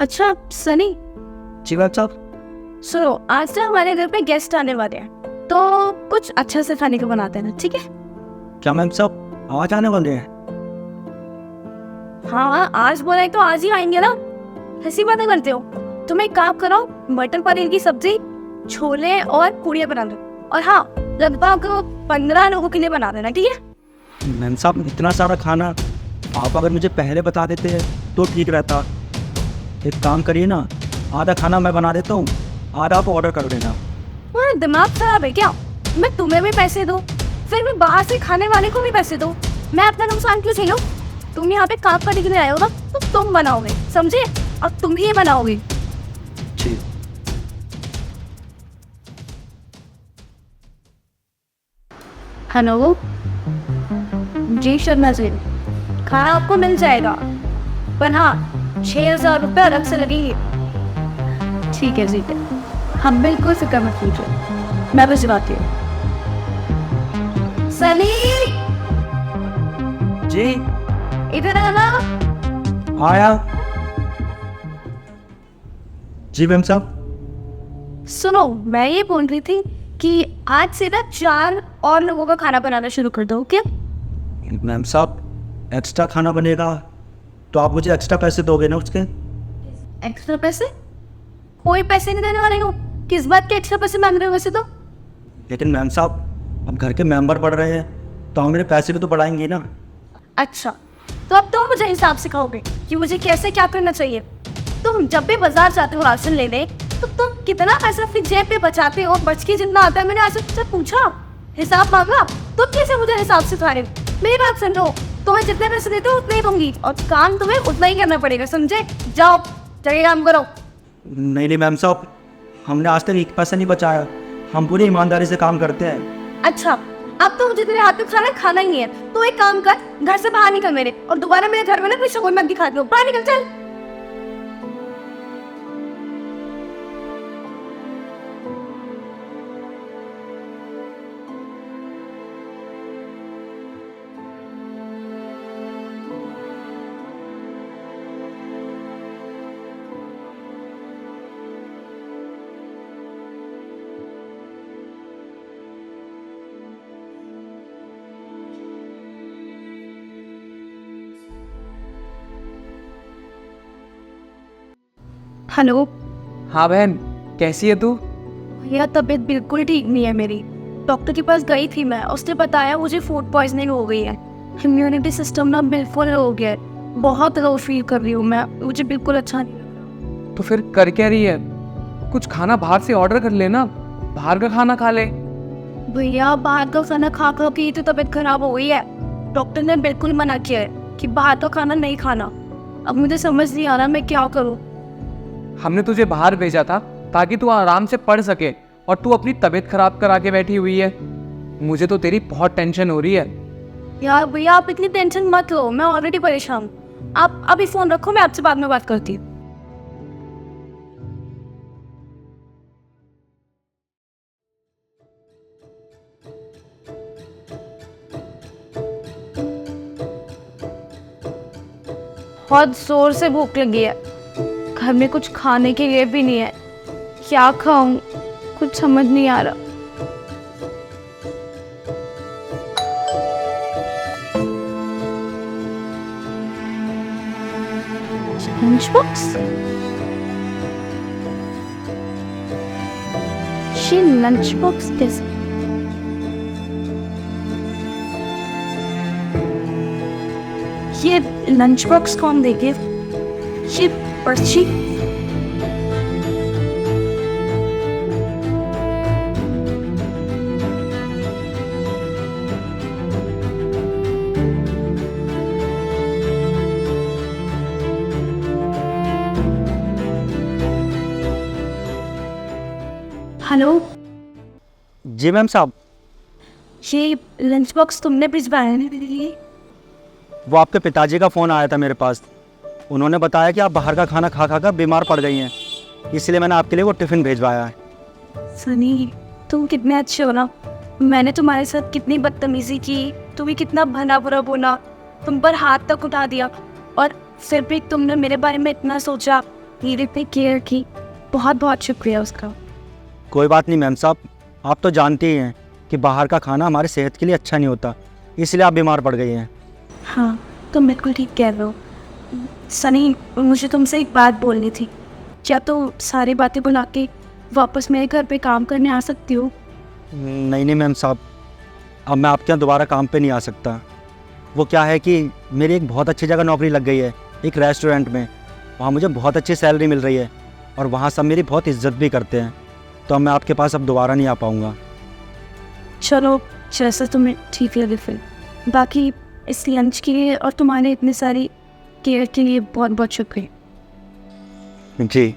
अच्छा सनी, जी मैम साहब। सुनो, आज ना हमारे घर पे गेस्ट आने वाले हैं, तो कुछ अच्छा से खाने को बनाते हैं ना, ठीक है? क्या मैम साहब आज आने वाले हैं? हाँ, आज बोला है तो आज ही आएंगे ना, ऐसी बातें करते हो। तुम एक काम करो, मटर पनीर की सब्जी, छोले और पूड़ियाँ बना दो। और हाँ, लगभग 15 लोगों के लिए बना देना, ठीक है? मैम साहब इतना सारा खाना आप अगर मुझे पहले बता देते हैं तो ठीक रहता। एक काम करिए ना, आधा खाना मैं बना देता हूँ, आधा आप ऑर्डर कर देना। तुम्हारा दिमाग खराब है क्या? मैं तुम्हें भी पैसे दूँ, फिर मैं बाहर से खाने वाले को भी पैसे दूँ। मैं अपना नुकसान क्यों झेलूं? तुम यहाँ पे काम करने के लिए आए हो ना, तो तुम बनाओगे, समझे? और तुम ही बनाओगे। जी। हेलो जी शर्मा जी, खाना आपको मिल जाएगा, पर हाँ 6,000 रुपये अलग से लगेंगे। ठीक है, हम बिल्कुल फिक्र मत कीजिए, मैं भिजवाती हूँ। सनी, जी इधर आना। आया। जी मैम साहब। सुनो, मैं ये बोल रही थी कि आज से ना 4 और लोगों का खाना बनाना शुरू कर दो, क्या? मैम साहब एक्स्ट्रा खाना बनेगा तो आप मुझे एक्स्ट्रा पैसे दोगे ना उसके? एक्स्ट्रा पैसे? कोई पैसे नहीं देने वाले हो। किस बात के एक्स्ट्रा पैसे मांग रहे हो वैसे तो? लेकिन मैम साहब अब घर के मेंबर बढ़ रहे हैं तो हम मेरे पैसे भी तो बढ़ाएंगे ना। अच्छा, तो अब तुम मुझे हिसाब सिखाओगे कि मुझे कैसे क्या करना चाहिए। तुम जब भी बाजार जाते हो राशन लेने, तो तुम कितना पैसा अपनी जेब पे बचाते हो? बच के जितना आता है, मैंने आज तुमसे पूछा, हिसाब मांगा, तुम कैसे मुझे हिसाब सिखा रहे हो? मेरी बात सुन लो, तुम्हें जितने पैसे देते हो उतने ही दूंगी, और काम तुम्हें उतना ही करना पड़ेगा, समझे? जाओ जाके काम करो। नहीं मैम साहब, हमने आज तक एक पैसा नहीं बचाया, हम पूरी ईमानदारी से काम करते हैं। अच्छा, अब तो मुझे तेरे हाथ में खाना खाना ही नहीं है, तो एक काम कर, घर से बाहर निकल मेरे, और दोबारा मेरे घर में ना कोई शगुन मत दिखा दो। बाहर निकल, चल। हेलो। हाँ बहन, कैसी है तू? भैया तबीयत बिल्कुल ठीक नहीं है मेरी। डॉक्टर के पास गई थी मैं, उसने बताया मुझे फूड पॉइजनिंग हो गई है। इम्यूनिटी सिस्टम ना बिल्कुल लो हो गया है, बहुत लो फील कर रही हूँ मैं, मुझे बिल्कुल अच्छा नहीं। तो फिर कर क्या रही है? कुछ खाना बाहर से ऑर्डर कर लेना, बाहर का खाना खा ले। भैया बाहर का खाना खा खा के तो तबीयत खराब हो गई है। डॉक्टर ने बिल्कुल मना किया है कि बाहर का खाना नहीं खाना। अब मुझे समझ नहीं आ रहा मैं क्या करूँ। हमने तुझे बाहर भेजा था ताकि तू आराम से पढ़ सके, और तू अपनी तबीयत खराब करा के बैठी हुई है। मुझे तो तेरी बहुत टेंशन हो रही है। यार भैया आप इतनी टेंशन मत लो, मैं ऑलरेडी परेशान हूँ। आप अभी फोन रखो, मैं आपसे बाद में बात करती हूँ। बहुत जोर से भूख लगी है, घर में कुछ खाने के लिए भी नहीं है। क्या खाऊं, कुछ समझ नहीं आ रहा। लंच बॉक्स, ये लंच बॉक्स कैसे? ये लंच बॉक्स कौन देखे? ये पर्ची, हेलो। जी मैम साहब। ये लंच बॉक्स तुमने भिजवाया है मेरे लिए? वो आपके पिताजी का फ़ोन आया था मेरे पास, उन्होंने बताया कि आप बाहर का खाना खा खा कर बीमार पड़ गई हैं, इसलिए मैंने आपके लिए वो टिफ़िन भेजवाया है। सनी, तुम कितने अच्छे हो ना। मैंने तुम्हारे साथ कितनी बदतमीजी की, तुम्हें कितना भला बुरा बोला, तुम पर हाथ तक उठा दिया, और फिर भी तुमने मेरे बारे में इतना सोचा। मेरे पे केयर की, बहुत बहुत शुक्रिया उसका। कोई बात नहीं मैम साहब, आप तो जानते ही हैं कि बाहर का खाना हमारे सेहत के लिए अच्छा नहीं होता, इसलिए आप बीमार पड़ गई हैं। हाँ, तुम बिल्कुल ठीक कह रहे हो। सनी, मुझे तुमसे एक बात बोलनी थी। क्या तो सारी बातें भुला के वापस मेरे घर पे काम करने आ सकती हो? नहीं नहीं मैम साहब, अब मैं आपके यहाँ दोबारा काम पे नहीं आ सकता। वो क्या है कि मेरी एक बहुत अच्छी जगह नौकरी लग गई है, एक रेस्टोरेंट में। वहाँ मुझे बहुत अच्छी सैलरी मिल रही है और वहाँ सब मेरी बहुत इज्जत भी करते हैं, तो अब मैं आपके पास अब दोबारा नहीं आ पाऊँगा। चलो, जैसा तुम्हें ठीक लगे फिर। बाकी इस लंच के लिए और तुम्हारे इतनी सारी केयर के लिए बहुत बहुत शुक्रिया। जी।